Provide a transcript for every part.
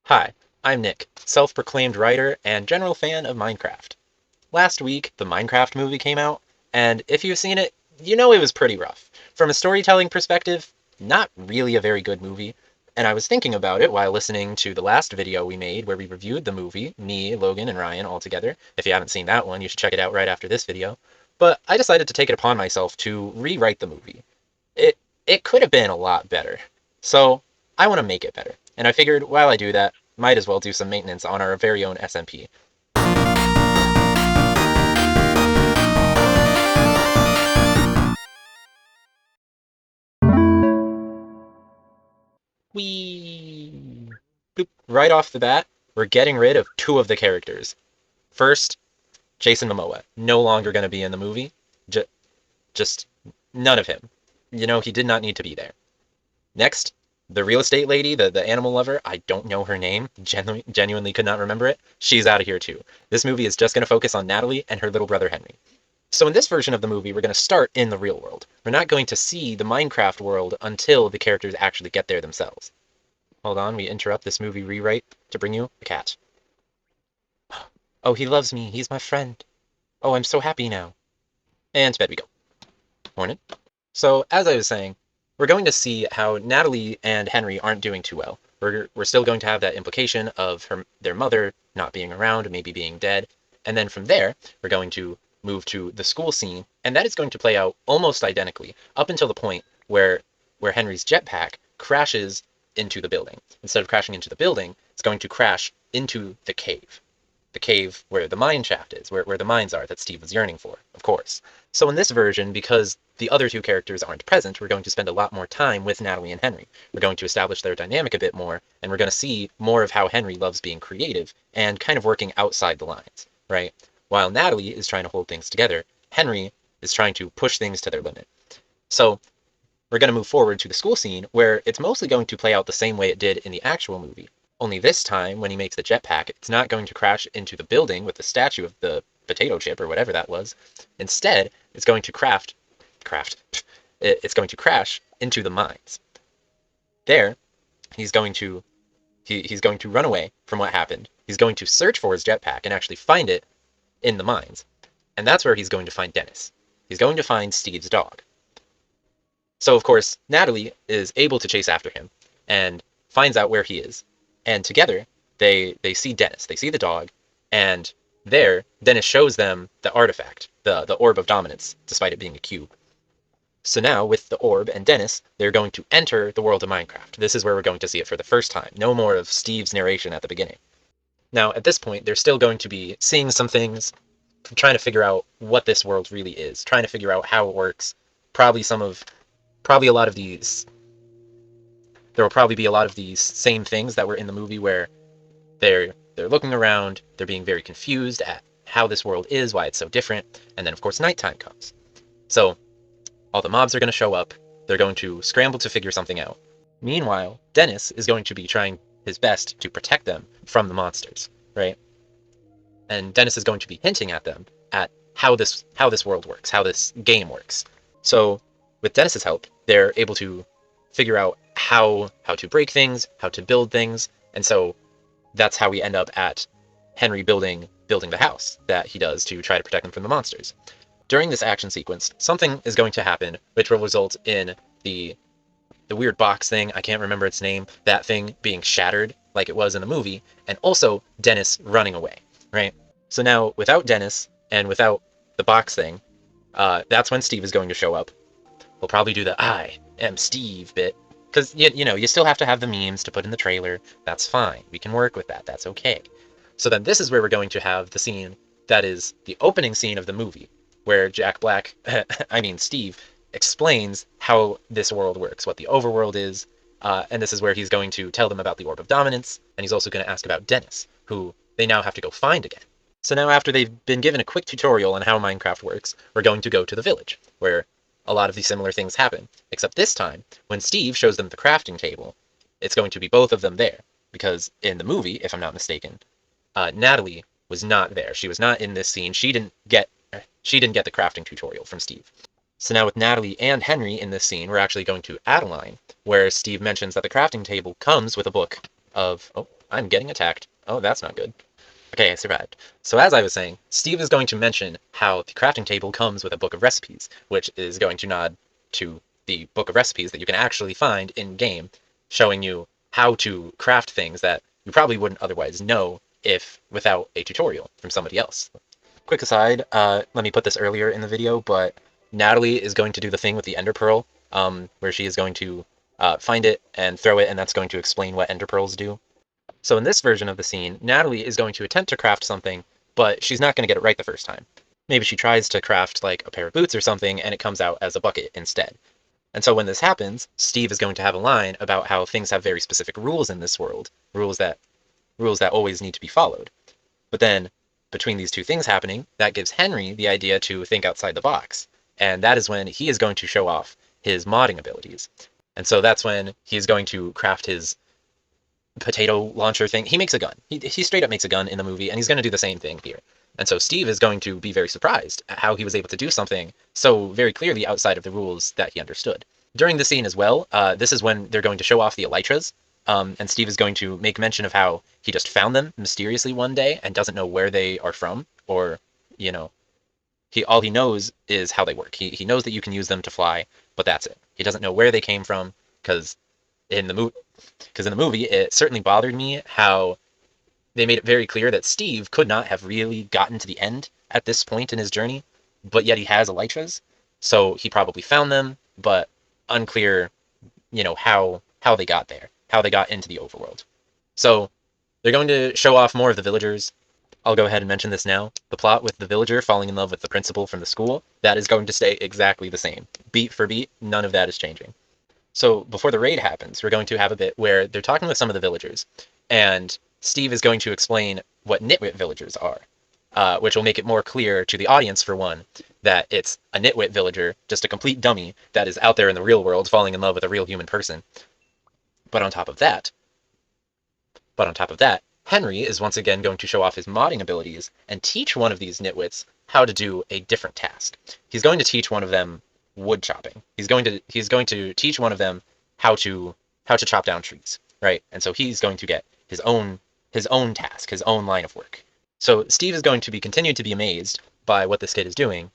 Hi, I'm Nick, self-proclaimed writer and general fan of Minecraft. Last week, the Minecraft movie came out, and if you've seen it, you know it was pretty rough. From a storytelling perspective, not really a very good movie, and I was thinking about it while listening to the last video we made where we reviewed the movie, me, Logan, and Ryan all together. If you haven't seen that one, you should check it out right after this video. But I decided to take it upon myself to rewrite the movie. It could have been a lot better. So I want to make it better. And I figured while I do that, might as well do some maintenance on our very own SMP. Whee! Boop. Right off the bat, we're getting rid of two of the characters. First, Jason Momoa. No longer going to be in the movie. Just none of him. You know, he did not need to be there. Next, the real estate lady, the animal lover, I don't know her name, genuinely could not remember it. She's out of here too. This movie is just going to focus on Natalie and her little brother Henry. So in this version of the movie, we're going to start in the real world. We're not going to see the Minecraft world until the characters actually get there themselves. Hold on, we interrupt this movie rewrite to bring you a cat. Oh, he loves me. He's my friend. Oh, I'm so happy now. And to bed we go. Morning. So, as I was saying, we're going to see how Natalie and Henry aren't doing too well. We're still going to have that implication of their mother not being around, maybe being dead. And then from there, we're going to move to the school scene, and that is going to play out almost identically up until the point where Henry's jetpack crashes into the building. Instead of crashing into the building, it's going to crash into the cave. The cave where the mine shaft is, where the mines are that Steve was yearning for, of course. So in this version, because the other two characters aren't present, we're going to spend a lot more time with Natalie and Henry. We're going to establish their dynamic a bit more, and we're going to see more of how Henry loves being creative and kind of working outside the lines, right? While Natalie is trying to hold things together, Henry is trying to push things to their limit. So we're going to move forward to the school scene where it's mostly going to play out the same way it did in the actual movie. Only this time, when he makes the jetpack, it's not going to crash into the building with the statue of the potato chip or whatever that was. Instead, it's going to it's going to crash into the mines. There, he's going to run away from what happened. He's going to search for his jetpack and actually find it in the mines. And that's where he's going to find Dennis. He's going to find Steve's dog. So, of course, Natalie is able to chase after him and finds out where he is. And together, they see Dennis. They see the dog, and there, Dennis shows them the artifact, the Orb of Dominance, despite it being a cube. So now, with the orb and Dennis, they're going to enter the world of Minecraft. This is where we're going to see it for the first time. No more of Steve's narration at the beginning. Now, at this point, they're still going to be seeing some things, trying to figure out what this world really is, trying to figure out how it works. Probably a lot of these there will probably be a lot of these same things that were in the movie where they're looking around, they're being very confused at how this world is, why it's so different, and then of course nighttime comes. So all the mobs are going to show up, they're going to scramble to figure something out. Meanwhile, Dennis is going to be trying his best to protect them from the monsters, right? And Dennis is going to be hinting at them at how this world works, how this game works. So with Dennis's help, they're able to figure out how to break things, how to build things, and so that's how we end up at Henry building the house that he does to try to protect them from the monsters. During this action sequence, something is going to happen which will result in the weird box thing, I can't remember its name, that thing being shattered like it was in the movie, and also Dennis running away, right? So now, without Dennis and without the box thing, that's when Steve is going to show up. We'll probably do the I am Steve bit, because, you know, you still have to have the memes to put in the trailer. That's fine. We can work with that. That's okay. So then this is where we're going to have the scene that is the opening scene of the movie, where Jack Black, Steve, explains how this world works, what the overworld is, and this is where he's going to tell them about the Orb of Dominance, and he's also going to ask about Dennis, who they now have to go find again. So now after they've been given a quick tutorial on how Minecraft works, we're going to go to the village, where a lot of these similar things happen, except this time, when Steve shows them the crafting table, it's going to be both of them there, because in the movie, if I'm not mistaken, Natalie was not there. She was not in this scene. She didn't get the crafting tutorial from Steve. So now with Natalie and Henry in this scene, we're actually going to add a line where Steve mentions that the crafting table comes with a book of I'm getting attacked. Oh, that's not good. Okay, I survived. So as I was saying, Steve is going to mention how the crafting table comes with a book of recipes, which is going to nod to the book of recipes that you can actually find in-game, showing you how to craft things that you probably wouldn't otherwise know if without a tutorial from somebody else. Quick aside, let me put this earlier in the video, but Natalie is going to do the thing with the ender pearl, where she is going to find it and throw it, and that's going to explain what ender pearls do. So in this version of the scene, Natalie is going to attempt to craft something, but she's not going to get it right the first time. Maybe she tries to craft like a pair of boots or something, and it comes out as a bucket instead. And so when this happens, Steve is going to have a line about how things have very specific rules in this world, rules that always need to be followed. But then between these two things happening, that gives Henry the idea to think outside the box. And that is when he is going to show off his modding abilities. And so that's when he's going to craft his potato launcher thing. He makes a gun. He straight up makes a gun in the movie, and he's going to do the same thing here. And so Steve is going to be very surprised at how he was able to do something so very clearly outside of the rules that he understood. During the scene as well, this is when they're going to show off the elytras, and Steve is going to make mention of how he just found them mysteriously one day and doesn't know where they are from, or, you know, all he knows is how they work. He knows that you can use them to fly, but that's it. He doesn't know where they came from, because in the movie, it certainly bothered me how they made it very clear that Steve could not have really gotten to the end at this point in his journey, but yet he has elytras, so he probably found them, but unclear, how they got there, how they got into the overworld. So they're going to show off more of the villagers. I'll go ahead and mention this now. The plot with the villager falling in love with the principal from the school, that is going to stay exactly the same. Beat for beat, none of that is changing. So before the raid happens, we're going to have a bit where they're talking with some of the villagers, and Steve is going to explain what nitwit villagers are, which will make it more clear to the audience, for one, that it's a nitwit villager, just a complete dummy that is out there in the real world falling in love with a real human person. But on top of that, Henry is once again going to show off his modding abilities and teach one of these nitwits how to do a different task. He's going to teach one of them wood chopping. He's going to teach one of them how to chop down trees, right? And so he's going to get his own task, his own line of work. So Steve is going to continue to be amazed by what this kid is doing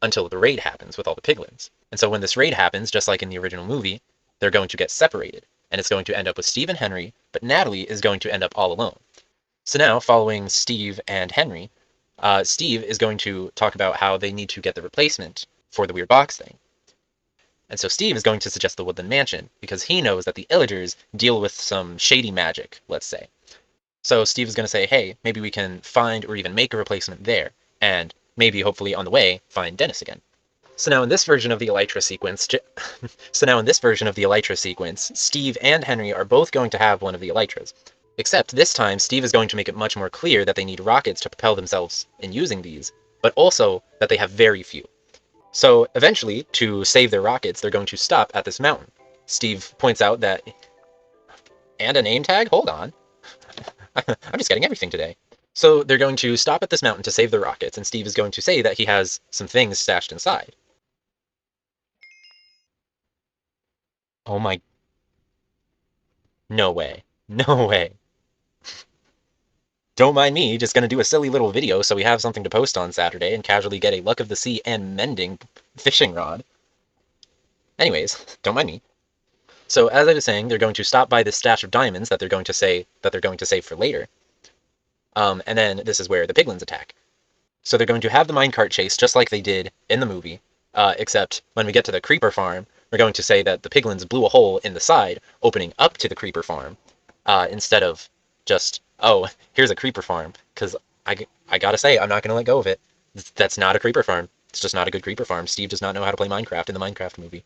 until the raid happens with all the piglins. And so when this raid happens, just like in the original movie, they're going to get separated, and it's going to end up with Steve and Henry, but Natalie is going to end up all alone. So now, following Steve and Henry, Steve is going to talk about how they need to get the replacement for the weird box thing. And so Steve is going to suggest the Woodland Mansion, because he knows that the Illagers deal with some shady magic, let's say. So Steve is going to say, hey, maybe we can find or even make a replacement there, and maybe, hopefully, on the way, find Dennis again. So now in this version of the Elytra sequence, Steve and Henry are both going to have one of the Elytras. Except this time, Steve is going to make it much more clear that they need rockets to propel themselves in using these, but also that they have very few. So eventually, to save their rockets, they're going to stop at this mountain. Steve points out that... And a name tag? Hold on. I'm just getting everything today. So they're going to stop at this mountain to save their rockets, and Steve is going to say that he has some things stashed inside. Oh my... No way. No way. Don't mind me, just gonna do a silly little video so we have something to post on Saturday and casually get a Luck of the Sea and Mending fishing rod. Anyways, don't mind me. So as I was saying, they're going to stop by this stash of diamonds that they're going to save for later. And then this is where the piglins attack. So they're going to have the minecart chase just like they did in the movie, except when we get to the creeper farm, we're going to say that the piglins blew a hole in the side, opening up to the creeper farm, instead of just, oh, here's a creeper farm, because I gotta say, I'm not going to let go of it. That's not a creeper farm. It's just not a good creeper farm. Steve does not know how to play Minecraft in the Minecraft movie.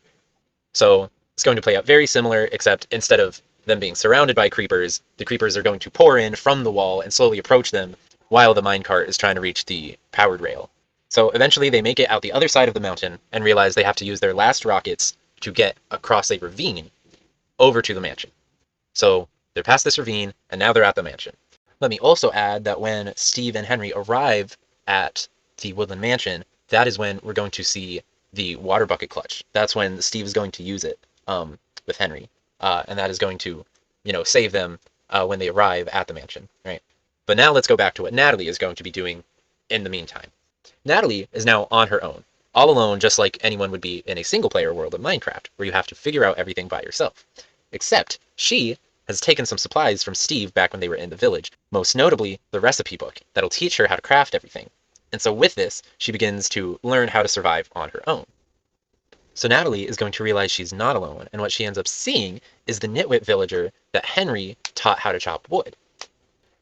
So it's going to play out very similar, except instead of them being surrounded by creepers, the creepers are going to pour in from the wall and slowly approach them while the minecart is trying to reach the powered rail. So eventually they make it out the other side of the mountain and realize they have to use their last rockets to get across a ravine over to the mansion. So they're past this ravine, and now they're at the mansion. Let me also add that when Steve and Henry arrive at the Woodland Mansion, that is when we're going to see the water bucket clutch. That's when Steve is going to use it with Henry, and that is going to, save them when they arrive at the mansion, right? But now let's go back to what Natalie is going to be doing in the meantime. Natalie is now on her own, all alone, just like anyone would be in a single-player world of Minecraft, where you have to figure out everything by yourself. Except she has taken some supplies from Steve back when they were in the village, most notably the recipe book that'll teach her how to craft everything. And so with this, she begins to learn how to survive on her own. So Natalie is going to realize she's not alone, and what she ends up seeing is the nitwit villager that Henry taught how to chop wood.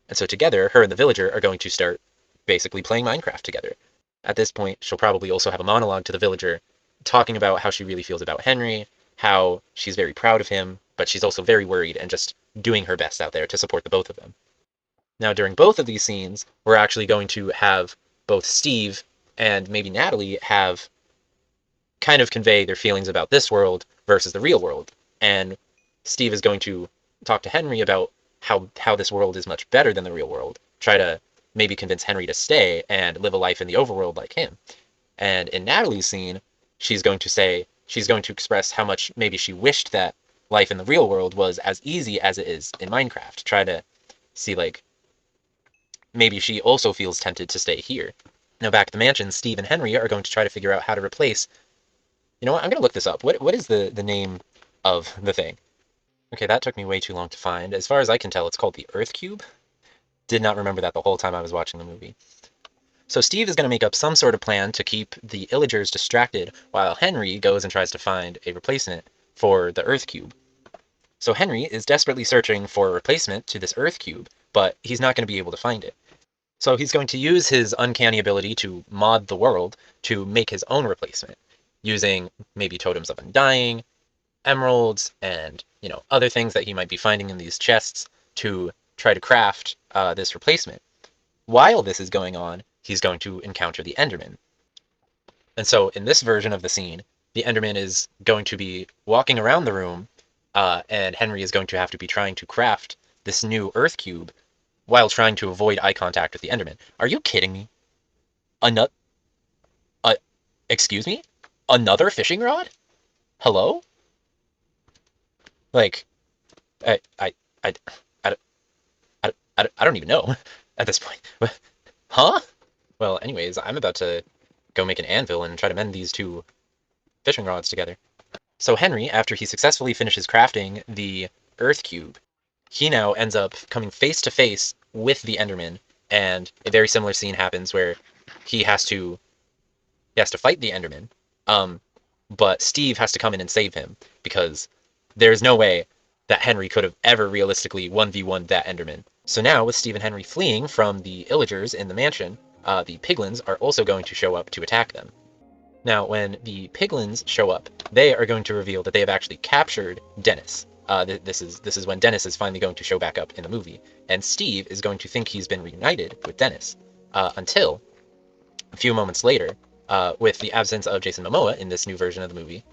And so together, her and the villager are going to start basically playing Minecraft together. At this point, she'll probably also have a monologue to the villager talking about how she really feels about Henry, how she's very proud of him, but she's also very worried and just doing her best out there to support the both of them. Now, during both of these scenes, we're actually going to have both Steve and maybe Natalie have kind of convey their feelings about this world versus the real world. And Steve is going to talk to Henry about how this world is much better than the real world, try to maybe convince Henry to stay and live a life in the overworld like him. And in Natalie's scene, she's going to express how much maybe she wished that life in the real world was as easy as it is in Minecraft. Try to see, like, maybe she also feels tempted to stay here. Now back at the mansion, Steve and Henry are going to try to figure out how to replace... You know what? I'm going to look this up. What is the name of the thing? Okay, that took me way too long to find. As far as I can tell, it's called the Earth Cube. Did not remember that the whole time I was watching the movie. So Steve is going to make up some sort of plan to keep the Illagers distracted while Henry goes and tries to find a replacement for the Earth Cube. So Henry is desperately searching for a replacement to this Earth Cube, but he's not going to be able to find it. So he's going to use his uncanny ability to mod the world to make his own replacement, using maybe totems of undying, emeralds, and other things that he might be finding in these chests to try to craft this replacement. While this is going on, he's going to encounter the Enderman. And so in this version of the scene, the Enderman is going to be walking around the room, and Henry is going to have to be trying to craft this new Earth Cube while trying to avoid eye contact with the Enderman. Are you kidding me? Excuse me? Another fishing rod? Hello? Like, I, I, I, I, I don't even know at this point. Huh? Well, anyways, I'm about to go make an anvil and try to mend these two fishing rods together. So Henry, after he successfully finishes crafting the Earth Cube, he now ends up coming face to face with the Enderman, and a very similar scene happens where he has to fight the Enderman, but Steve has to come in and save him, because there's no way that Henry could have ever realistically 1v1'd that Enderman. So now, with Steve and Henry fleeing from the Illagers in the mansion, the Piglins are also going to show up to attack them. Now, when the Piglins show up, they are going to reveal that they have actually captured Dennis. This is when Dennis is finally going to show back up in the movie, and Steve is going to think he's been reunited with Dennis, until a few moments later, with the absence of Jason Momoa in this new version of the movie,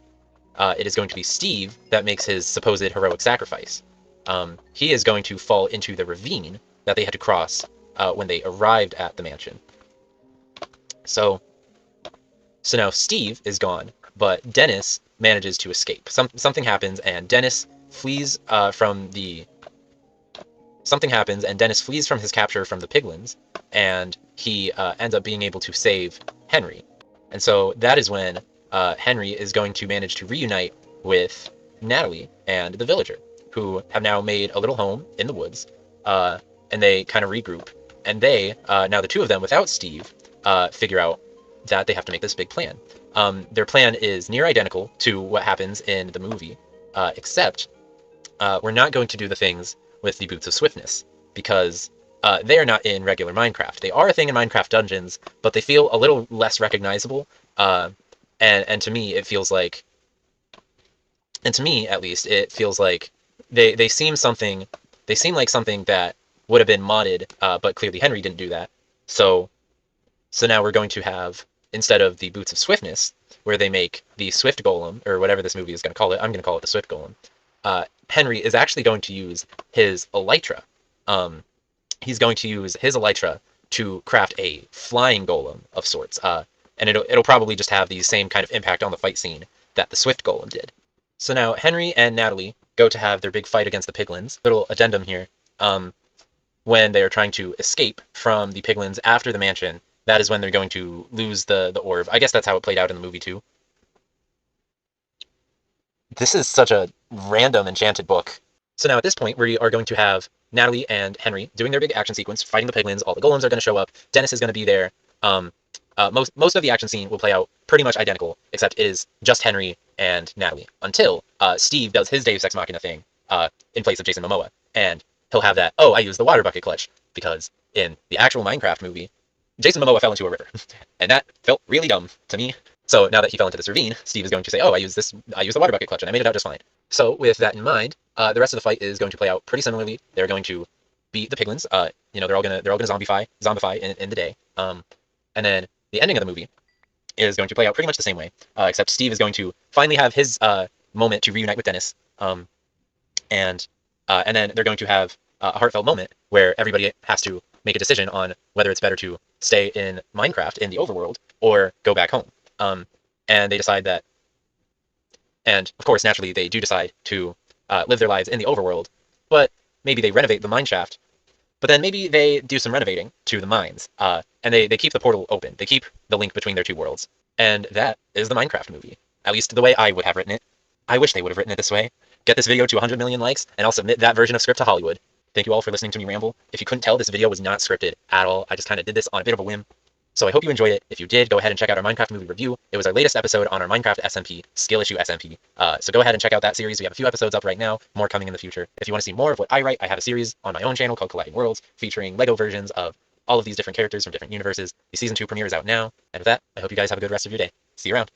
it is going to be Steve that makes his supposed heroic sacrifice. He is going to fall into the ravine that they had to cross when they arrived at the mansion. So now Steve is gone, but Dennis manages to escape. Something happens, and Dennis flees from his capture from the Piglins, and he ends up being able to save Henry. And so that is when Henry is going to manage to reunite with Natalie and the villager, who have now made a little home in the woods, and they kind of regroup. And they, now the two of them without Steve, figure out that they have to make this big plan. Their plan is near identical to what happens in the movie, except we're not going to do the things with the Boots of Swiftness, because they are not in regular Minecraft. They are a thing in Minecraft dungeons, but they feel a little less recognizable, and to me, it feels like, and to me, at least, it feels like they seem like something that would have been modded, but clearly Henry didn't do that. So now we're going to have, instead of the Boots of Swiftness, where they make the Swift Golem, or whatever this movie is going to call it, I'm going to call it the Swift Golem, Henry is actually going to use his Elytra. He's going to use his Elytra to craft a flying golem of sorts, and it'll probably just have the same kind of impact on the fight scene that the Swift Golem did. So now Henry and Natalie go to have their big fight against the Piglins. Little addendum here. when they are trying to escape from the piglins after the mansion, that is when they're going to lose the orb. I guess that's how it played out in the movie too. This is such a random enchanted book. So now at this point, we are going to have Natalie and Henry doing their big action sequence, fighting the piglins. All the golems are going to show up. Dennis is going to be there. Most of the action scene will play out pretty much identical, except it is just Henry and Natalie until Steve does his Deus Ex Machina thing in place of Jason Momoa, and he'll have that. Oh, I used the water bucket clutch because in the actual Minecraft movie, Jason Momoa fell into a river, and that felt really dumb to me. So now that he fell into this ravine, Steve is going to say, "Oh, I used the water bucket clutch, and I made it out just fine." So with that in mind, the rest of the fight is going to play out pretty similarly. They're going to beat the piglins. They're all gonna zombify in the day. And then the ending of the movie is going to play out pretty much the same way, except Steve is going to finally have his moment to reunite with Dennis. And then they're going to have a heartfelt moment where everybody has to make a decision on whether it's better to stay in Minecraft in the overworld or go back home. And they decide that, and of course, naturally, they do decide to live their lives in the overworld, but maybe they renovate the mine shaft, but then maybe they do some renovating to the mines, and they keep the portal open. They keep the link between their two worlds. And that is the Minecraft movie, at least the way I would have written it. I wish they would have written it this way. Get this video to 100 million likes, and I'll submit that version of script to Hollywood. Thank you all for listening to me ramble. If you couldn't tell, this video was not scripted at all. I just kind of did this on a bit of a whim. So I hope you enjoyed it. If you did, go ahead and check out our Minecraft movie review. It was our latest episode on our Minecraft SMP, Skill Issue SMP. So go ahead and check out that series. We have a few episodes up right now, more coming in the future. If you want to see more of what I write, I have a series on my own channel called Colliding Worlds, featuring LEGO versions of all of these different characters from different universes. The Season 2 premiere is out now. And with that, I hope you guys have a good rest of your day. See you around.